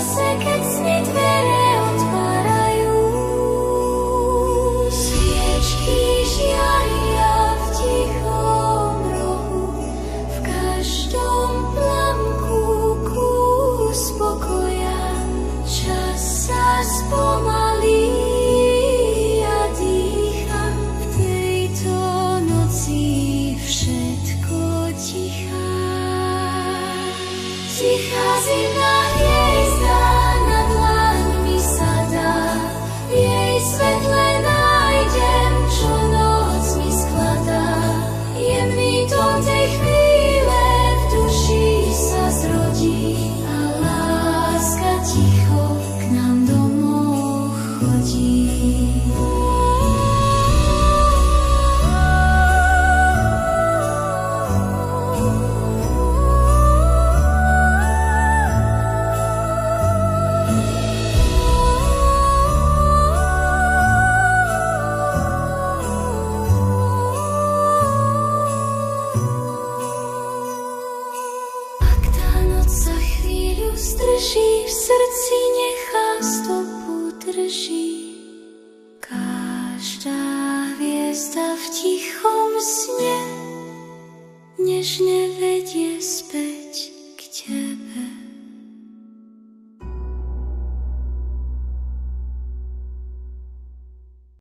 čase, keď sny dvere otvárajú, sviečky žiaria v tichom rohu, v každom plamku kus pokoja. Čas sa spomalí a dýcham v tejto noci všetko tichá. Tichá zimná hviezda na dlaňmi sa dá, v jej svetle nájdem, čo noc mi skladá. Jemný tón tej chvíle v duši sa zrodí a láska ticho k nám domov chodí. Zdrží v srdci, nechá stopu drží. Každá hviezda v tichom sne nežne vedie späť.